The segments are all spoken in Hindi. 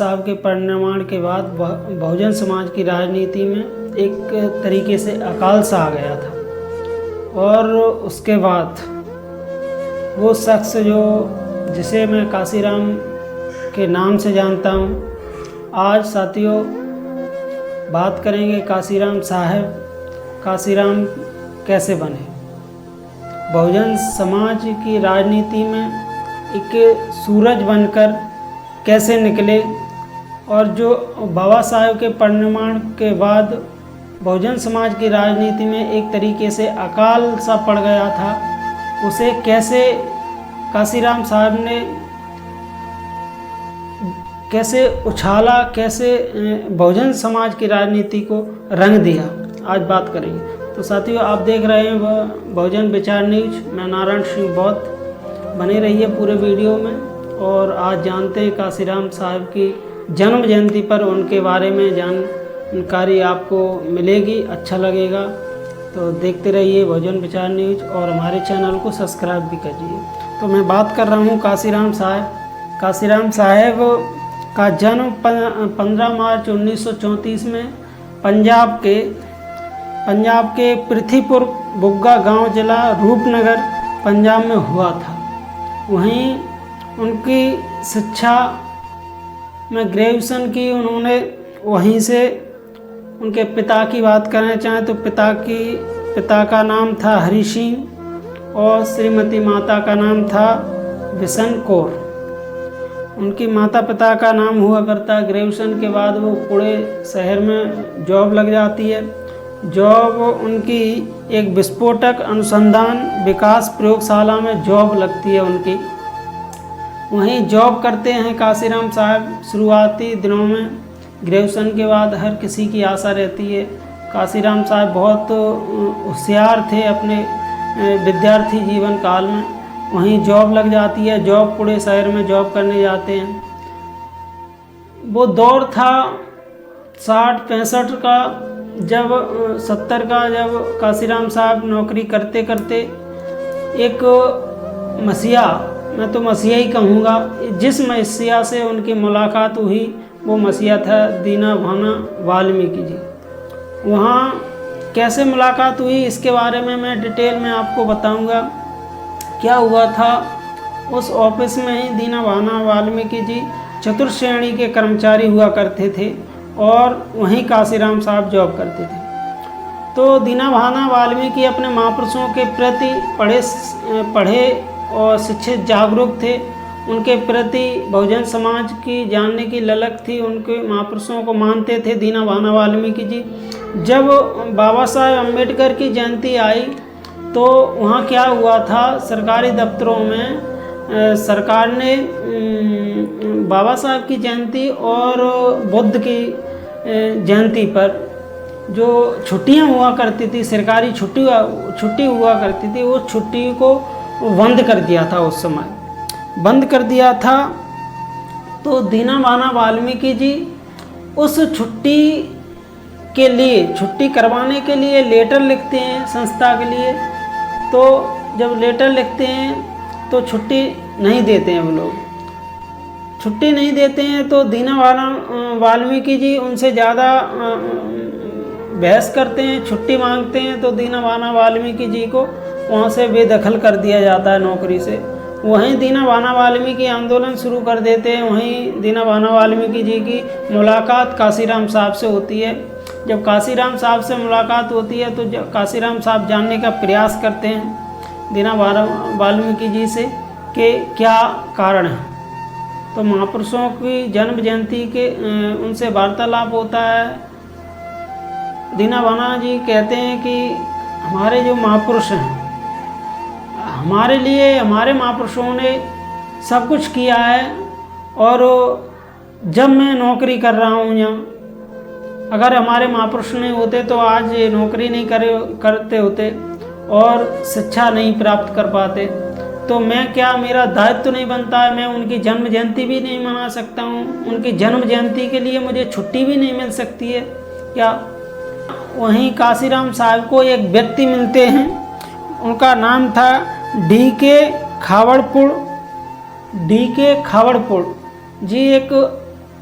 साहब के परिनिर्वाण के बाद बहुजन समाज की राजनीति में एक तरीके से अकाल सा आ गया था। और उसके बाद वो शख्स जिसे मैं काशीराम के नाम से जानता हूँ, आज साथियों बात करेंगे काशीराम साहब। काशीराम कैसे बने, बहुजन समाज की राजनीति में एक सूरज बनकर कैसे निकले, और जो बाबा साहब के परिनिर्वाण के बाद बहुजन समाज की राजनीति में एक तरीके से अकाल सा पड़ गया था, उसे कैसे काशीराम साहब ने कैसे उछाला, कैसे बहुजन समाज की राजनीति को रंग दिया, आज बात करेंगे। तो साथियों आप देख रहे हैं बहुजन विचार न्यूज, मैं नारायण सिंह बौद्ध। बने रहिए पूरे वीडियो में। और आज जानते हैं काशीराम साहब की जन्म जयंती पर उनके बारे में जानकारी आपको मिलेगी, अच्छा लगेगा। तो देखते रहिए बहुजन विचार न्यूज और हमारे चैनल को सब्सक्राइब भी करिए। तो मैं बात कर रहा हूँ काशीराम साहब। काशीराम साहब का जन्म 15 मार्च 1934 में पंजाब के पृथ्वीपुर बुग्गा गांव जिला रूपनगर पंजाब में हुआ था। वहीं उनकी शिक्षा में ग्रेजुएशन की उन्होंने वहीं से। उनके पिता की बात करना चाहें तो पिता का नाम था हरि सिंह और श्रीमती माता का नाम था बिशन कौर। उनकी माता पिता का नाम हुआ करता है। ग्रेजुएशन के बाद वो पुणे शहर में जॉब लग जाती है। जॉब उनकी एक विस्फोटक अनुसंधान विकास प्रयोगशाला में जॉब लगती है उनकी। वहीं जॉब करते हैं काशीराम साहब। शुरुआती दिनों में ग्रेजुएशन के बाद हर किसी की आशा रहती है। काशीराम साहब बहुत होशियार थे अपने विद्यार्थी जीवन काल में। वहीं जॉब लग जाती है। जॉब पुणे शहर में जॉब करने जाते हैं। वो दौर था 60-65 का, जब 70 का, जब काशीराम साहब नौकरी करते करते एक मसीहा, मैं तो मसीहा ही कहूँगा, जिस मसीहा से उनकी मुलाकात हुई वो मसीहा था दीना भाना वाल्मीकि जी। वहाँ कैसे मुलाकात हुई इसके बारे में मैं डिटेल में आपको बताऊँगा। क्या हुआ था, उस ऑफिस में ही दीना भाना वाल्मीकि जी चतुर्थ श्रेणी के कर्मचारी हुआ करते थे और वहीं काशीराम साहब जॉब करते थे। तो दीना भाना वाल्मीकि अपने महापुरुषों के प्रति पढ़े और शिक्षित जागरूक थे। उनके प्रति बहुजन समाज की जानने की ललक थी। उनके महापुरुषों को मानते थे दीना भाना वाल्मीकि जी। जब बाबा साहब अम्बेडकर की जयंती आई तो वहाँ क्या हुआ था, सरकारी दफ्तरों में सरकार ने बाबा साहब की जयंती और बुद्ध की जयंती पर जो छुट्टियां हुआ करती थी, सरकारी छुट्टी हुआ करती थी, उस छुट्टी को बंद कर दिया था। उस समय बंद कर दिया था। तो दीना भाना वाल्मीकि जी उस छुट्टी के लिए, छुट्टी करवाने के लिए लेटर लिखते हैं संस्था के लिए। तो जब लेटर लिखते हैं तो छुट्टी नहीं देते हैं, वो लोग छुट्टी नहीं देते हैं। तो दीना भाना वाल्मीकि जी उनसे ज़्यादा बहस करते हैं, छुट्टी मांगते हैं। तो दीना भाना वाल्मीकि जी को वहाँ से बेदखल कर दिया जाता है नौकरी से। वहीं दीना भाना वाल्मीकि आंदोलन शुरू कर देते हैं। वहीं दीना भाना वाल्मीकि जी की मुलाकात काशीराम साहब से होती है। जब काशीराम साहब से मुलाकात होती है तो काशीराम साहब जानने का प्रयास करते हैं दीना भाना वाल्मीकि जी से कि क्या कारण है। तो महापुरुषों की जन्म जयंती के उनसे वार्तालाप होता है। दीना भाना जी कहते हैं कि हमारे जो महापुरुष हैं, हमारे लिए हमारे महापुरुषों ने सब कुछ किया है, और जब मैं नौकरी कर रहा हूँ यहाँ, अगर हमारे महापुरुष नहीं होते तो आज ये नौकरी नहीं करते होते और शिक्षा नहीं प्राप्त कर पाते। तो मैं क्या, मेरा दायित्व तो नहीं बनता है, मैं उनकी जन्म जयंती भी नहीं मना सकता हूँ, उनकी जन्म जयंती के लिए मुझे छुट्टी भी नहीं मिल सकती है क्या। वहीं काशीराम साहब को एक व्यक्ति मिलते हैं, उनका नाम था डी के खावड़पुर जी। एक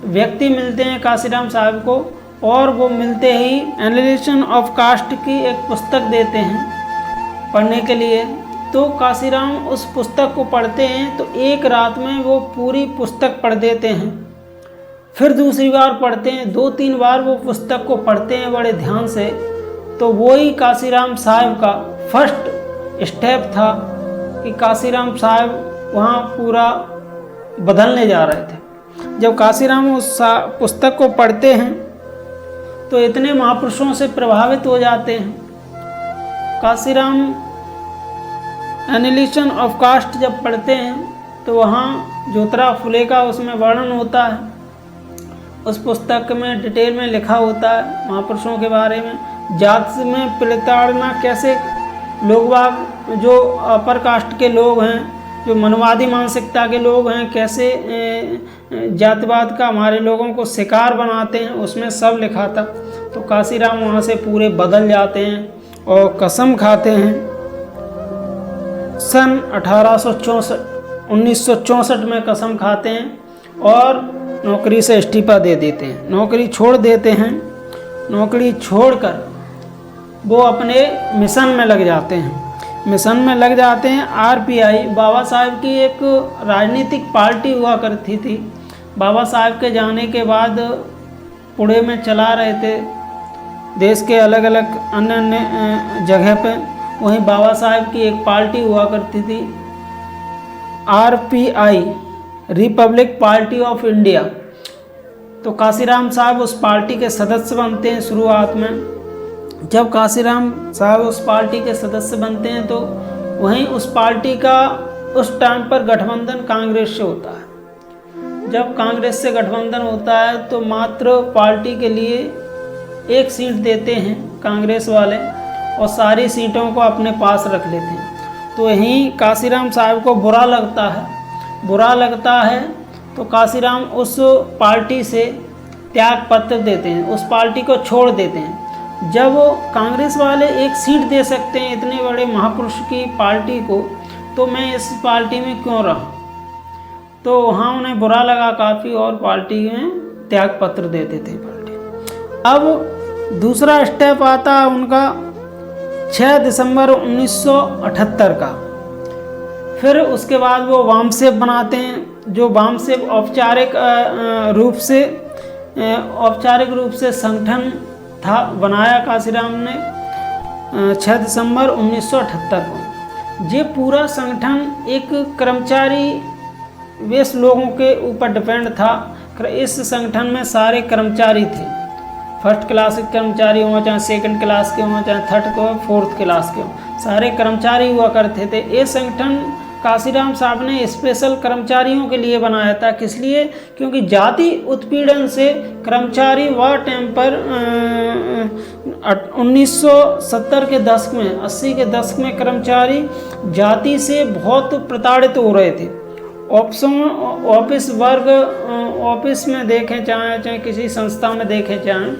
व्यक्ति मिलते हैं काशीराम साहब को, और वो मिलते ही एनालिसिस ऑफ कास्ट की एक पुस्तक देते हैं पढ़ने के लिए। तो काशीराम उस पुस्तक को पढ़ते हैं तो एक रात में वो पूरी पुस्तक पढ़ देते हैं। फिर दूसरी बार पढ़ते हैं, 2-3 बार वो पुस्तक को पढ़ते हैं बड़े ध्यान से। तो वही काशीराम साहब का फर्स्ट स्टेप था कि काशीराम साहब वहाँ पूरा बदलने जा रहे थे। जब काशीराम उस पुस्तक को पढ़ते हैं तो इतने महापुरुषों से प्रभावित हो जाते हैं। काशीराम एनालिसिस ऑफ कास्ट जब पढ़ते हैं तो वहाँ ज्योतिराव फुले का उसमें वर्णन होता है। उस पुस्तक में डिटेल में लिखा होता है महापुरुषों के बारे में, जात में प्रताड़ना कैसे लोग बाग जो अपर कास्ट के लोग हैं, जो मनवादी मानसिकता के लोग हैं, कैसे जातिवाद का हमारे लोगों को शिकार बनाते हैं, उसमें सब लिखा था। तो काशीराम वहाँ से पूरे बदल जाते हैं और कसम खाते हैं। सन 1964 में कसम खाते हैं और नौकरी से इस्तीफा दे देते हैं, नौकरी छोड़ देते हैं। नौकरी छोड़कर वो अपने मिशन में लग जाते हैं। मिशन में लग जाते हैं। आरपीआई बाबा साहब की एक राजनीतिक पार्टी हुआ करती थी। बाबा साहब के जाने के बाद पुणे में चला रहे थे, देश के अलग अलग अन्य अन्य जगह पे, वहीं बाबा साहब की एक पार्टी हुआ करती थी, RPI, Republic party of India. तो काशीराम साहब उस पार्टी के सदस्य बनते हैं शुरुआत में। जब काशीराम साहब उस पार्टी के सदस्य बनते हैं तो वहीं उस पार्टी का उस टाइम पर गठबंधन कांग्रेस से होता है। जब कांग्रेस से गठबंधन होता है तो मात्र पार्टी के लिए एक सीट देते हैं कांग्रेस वाले और सारी सीटों को अपने पास रख लेते हैं। तो यहीं काशीराम साहब को बुरा लगता है तो काशीराम उस पार्टी से त्याग पत्र देते हैं, उस पार्टी को छोड़ देते हैं। जब कांग्रेस वाले एक सीट दे सकते हैं इतने बड़े महापुरुष की पार्टी को, तो मैं इस पार्टी में क्यों रहा। तो वहाँ उन्हें बुरा लगा काफ़ी और पार्टी में त्याग पत्र देते थे पार्टी। अब दूसरा स्टेप आता है उनका 6 दिसंबर 1978 का। फिर उसके बाद वो वामसेप बनाते हैं, जो वामसेप औपचारिक रूप से संगठन था, बनाया काशीराम ने 6 दिसंबर 1978 को। ये पूरा संगठन एक कर्मचारी वेश लोगों के ऊपर डिपेंड था। इस संगठन में सारे कर्मचारी थे, फर्स्ट क्लास के कर्मचारी हों, चाहे सेकंड क्लास के हों, चाहे थर्ड के हों, फोर्थ क्लास के हों, सारे कर्मचारी हुआ करते थे। ये संगठन काशीराम साहब ने स्पेशल कर्मचारियों के लिए बनाया था। किस लिए? क्योंकि जाति उत्पीड़न से कर्मचारी वह टाइम पर 1970 के दशक में, 80 के दशक में कर्मचारी जाति से बहुत प्रताड़ित हो रहे थे। ऑफिस वर्ग, ऑफिस में देखें चाहे किसी संस्था में देखें चाहे,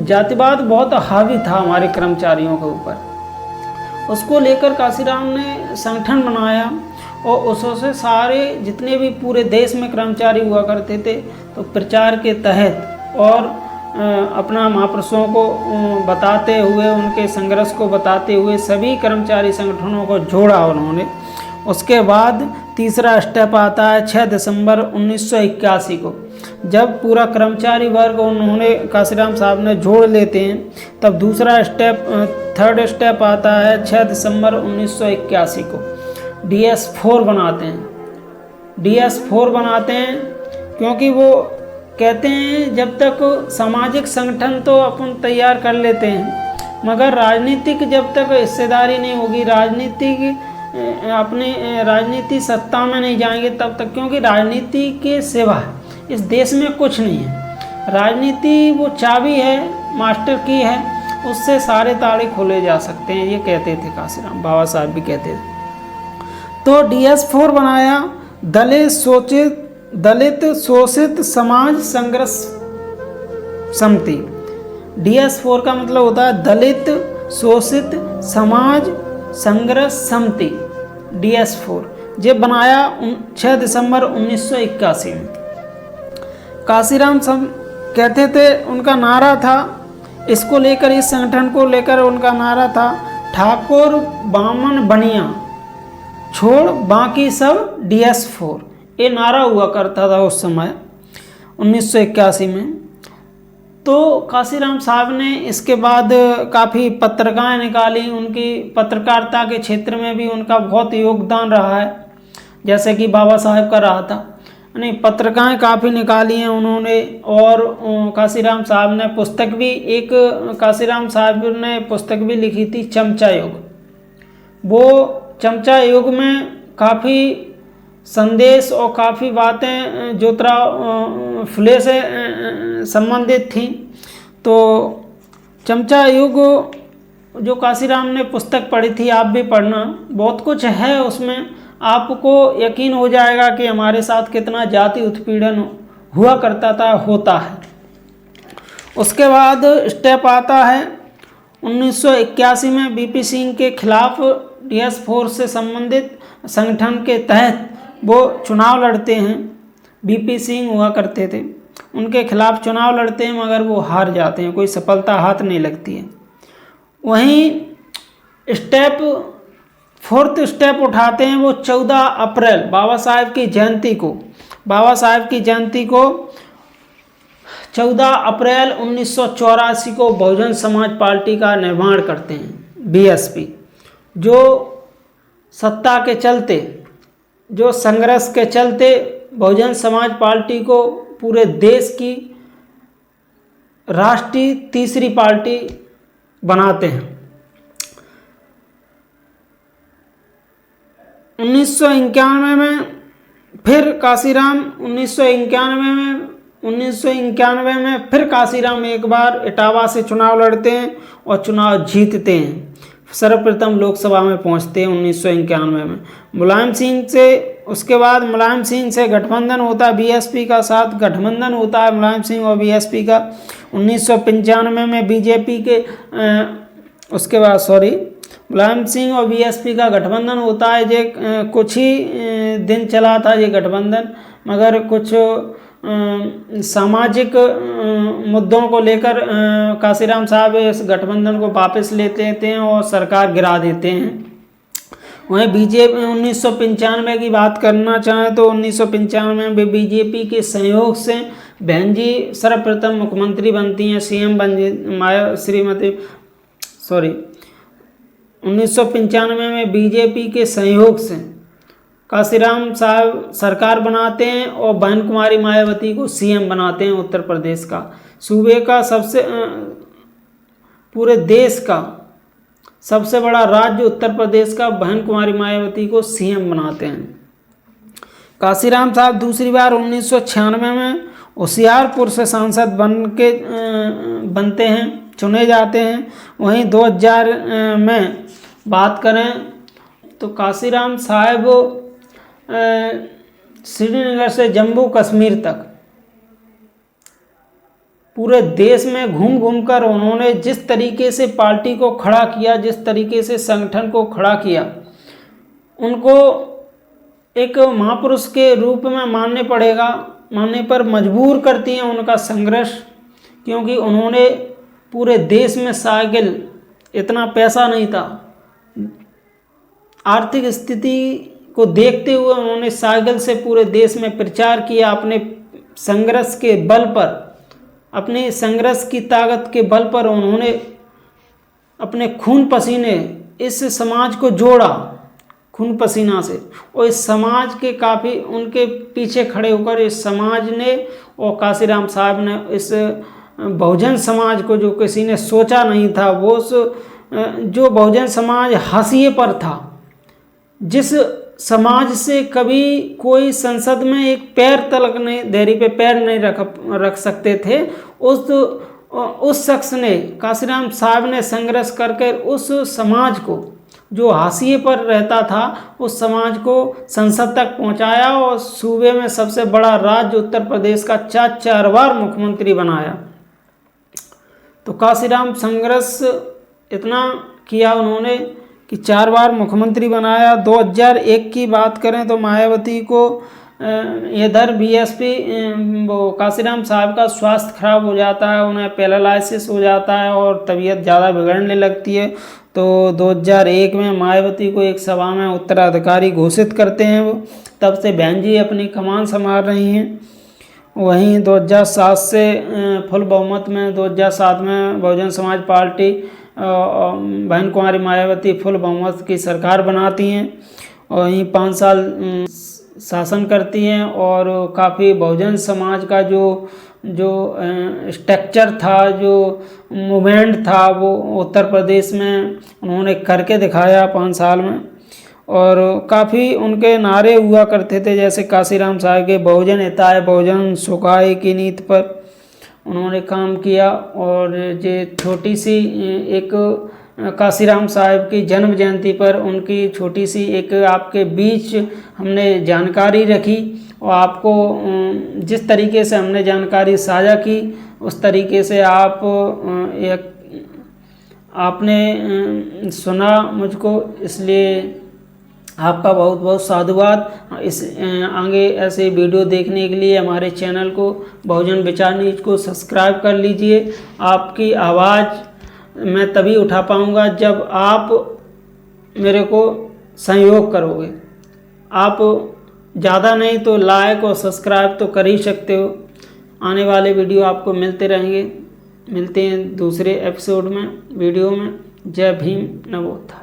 जातिवाद बहुत हावी था हमारे कर्मचारियों के ऊपर। उसको लेकर काशीराम ने संगठन बनाया और उससे सारे जितने भी पूरे देश में कर्मचारी हुआ करते थे तो प्रचार के तहत और अपना महापुरुषों को बताते हुए, उनके संघर्ष को बताते हुए सभी कर्मचारी संगठनों को जोड़ा उन्होंने। उसके बाद तीसरा स्टेप आता है 6 दिसंबर 1981 को, जब पूरा कर्मचारी वर्ग उन्होंने काशीराम साहब ने जोड़ लेते हैं। तब दूसरा स्टेप, थर्ड स्टेप आता है 6 दिसंबर 1981 को। DS4 बनाते हैं। DS4 बनाते हैं क्योंकि वो कहते हैं जब तक सामाजिक संगठन तो अपन तैयार कर लेते हैं, मगर राजनीतिक जब तक हिस्सेदारी नहीं होगी, राजनीति सत्ता में नहीं जाएंगे तब तक, क्योंकि राजनीति के सिवा इस देश में कुछ नहीं है। राजनीति वो चाबी है, मास्टर की है, उससे सारे ताले खोले जा सकते हैं, ये कहते थे काशीराम, बाबा साहब भी कहते थे। तो DS4 बनाया, दलित शोषित समाज संघर्ष समिति। DS4 का मतलब होता है दलित शोषित समाज संघर्ष समिति, DS4। ये बनाया 6 दिसंबर 1981 में। काशीराम सब कहते थे, उनका नारा था, इसको लेकर, इस संगठन को लेकर उनका नारा था, ठाकुर बामन बनिया छोड़ बाकी सब DS4। ये नारा हुआ करता था उस समय 1981 में। तो काशीराम साहब ने इसके बाद काफ़ी पत्रिकाएं निकाली, उनकी पत्रकारिता के क्षेत्र में भी उनका बहुत योगदान रहा है, जैसे कि बाबा साहब का रहा था। यानी पत्रिकाएं काफ़ी निकाली हैं उन्होंने। और काशीराम साहब ने पुस्तक भी, एक काशीराम साहब ने पुस्तक भी लिखी थी, चमचा युग। वो चमचा युग में काफ़ी संदेश और काफ़ी बातें ज्योतिराव फुले से संबंधित थी। तो चमचा युग जो काशीराम ने पुस्तक पढ़ी थी, आप भी पढ़ना, बहुत कुछ है उसमें, आपको यकीन हो जाएगा कि हमारे साथ कितना जाति उत्पीड़न हुआ करता था, होता है। उसके बाद स्टेप आता है 1981 में BP सिंह के खिलाफ DS4 से संबंधित संगठन के तहत वो चुनाव लड़ते हैं। BP सिंह हुआ करते थे, उनके खिलाफ चुनाव लड़ते हैं, मगर वो हार जाते हैं, कोई सफलता हाथ नहीं लगती है। वहीं फोर्थ स्टेप उठाते हैं वो 14 अप्रैल बाबा साहेब की जयंती को। बाबा साहेब की जयंती को 14 अप्रैल 1984 को बहुजन समाज पार्टी का निर्माण करते हैं, BSP। जो सत्ता के चलते, जो संघर्ष के चलते बहुजन समाज पार्टी को पूरे देश की राष्ट्रीय तीसरी पार्टी बनाते हैं। 1991 में फिर काशीराम 1991 में फिर काशीराम एक बार इटावा से चुनाव लड़ते हैं और चुनाव जीतते हैं। सर्वप्रथम लोकसभा में पहुंचते हैं 1991 में मुलायम सिंह से। उसके बाद मुलायम सिंह से गठबंधन होता है, BSP का साथ गठबंधन होता है मुलायम सिंह और BSP का। 1995 में बीजेपी के उसके बाद मुलायम सिंह और BSP का गठबंधन होता है। ये कुछ ही दिन चला था ये गठबंधन, मगर कुछ सामाजिक मुद्दों को लेकर काशीराम साहब इस गठबंधन को वापस लेते हैं और सरकार गिरा देते हैं। वहीं बीजेपी 1995 की बात करना चाहें तो 1995 में बीजेपी के सहयोग से बहन जी सर्वप्रथम मुख्यमंत्री बनती हैं, CM बन 1995 में बीजेपी के सहयोग से काशीराम साहब सरकार बनाते हैं और बहन कुमारी मायावती को CM बनाते हैं उत्तर प्रदेश का। सूबे का पूरे देश का सबसे बड़ा राज्य उत्तर प्रदेश का बहन कुमारी मायावती को CM बनाते हैं। काशीराम साहब दूसरी बार 1996 में होशियारपुर से सांसद बनते हैं, चुने जाते हैं। वहीं 2000 में बात करें तो काशीराम साहब श्रीनगर से जम्मू कश्मीर तक पूरे देश में घूम कर उन्होंने जिस तरीके से पार्टी को खड़ा किया, जिस तरीके से संगठन को खड़ा किया, उनको एक महापुरुष के रूप में मानने पर मजबूर करती हैं उनका संघर्ष। क्योंकि उन्होंने पूरे देश में साइकिल, इतना पैसा नहीं था, आर्थिक स्थिति को देखते हुए उन्होंने साइकिल से पूरे देश में प्रचार किया। अपने संघर्ष के बल पर, अपने संघर्ष की ताकत के बल पर उन्होंने अपने खून पसीने इस समाज को जोड़ा, खून पसीना से। और इस समाज के काफ़ी उनके पीछे खड़े होकर इस समाज ने और काशीराम साहब ने इस बहुजन समाज को, जो किसी ने सोचा नहीं था, वो जो बहुजन समाज हाशिए पर था, जिस समाज से कभी कोई संसद में एक पैर तलक नहीं, धैर्य पे पैर नहीं रख सकते थे, उस शख्स ने, काशीराम साहब ने संघर्ष करके उस समाज को, जो हाशिए पर रहता था, उस समाज को संसद तक पहुंचाया और सूबे में सबसे बड़ा राज्य उत्तर प्रदेश का 4 बार मुख्यमंत्री बनाया। तो काशीराम संघर्ष इतना किया उन्होंने कि 4 बार मुख्यमंत्री बनाया। 2001 की बात करें तो मायावती को इधर बीएसपी वो काशीराम साहब का स्वास्थ्य खराब हो जाता है, उन्हें पैरालिसिस हो जाता है और तबीयत ज़्यादा बिगड़ने लगती है। तो 2001 में मायावती को एक सभा में उत्तराधिकारी घोषित करते हैं वो, तब से बहन जी अपनी कमान संभाल रही हैं। वहीं 2007 से फुल बहुमत में 2007 में बहुजन समाज पार्टी बहन कुमारी मायावती फुल बहुमत की सरकार बनाती हैं और वहीं 5 साल शासन करती हैं और काफ़ी बहुजन समाज का जो स्ट्रक्चर था, जो मूवमेंट था, वो उत्तर प्रदेश में उन्होंने करके दिखाया 5 साल में। और काफ़ी उनके नारे हुआ करते थे, जैसे काशीराम साहब के बहुजन हिताय बहुजन सुखाय की नीति पर उन्होंने काम किया। और ये छोटी सी एक काशीराम साहब की जन्म जयंती पर उनकी छोटी सी एक आपके बीच हमने जानकारी रखी और आपको जिस तरीके से हमने जानकारी साझा की उस तरीके से आपने सुना मुझको, इसलिए आपका बहुत बहुत साधुवाद। इस आगे ऐसे वीडियो देखने के लिए हमारे चैनल को बहुजन विचार न्यूज को सब्सक्राइब कर लीजिए। आपकी आवाज़ मैं तभी उठा पाऊँगा जब आप मेरे को सहयोग करोगे। आप ज़्यादा नहीं तो लाइक और सब्सक्राइब तो कर ही सकते हो। आने वाले वीडियो आपको मिलते रहेंगे। मिलते हैं दूसरे एपिसोड में, वीडियो में। जय भीम, नमो बुद्धाय।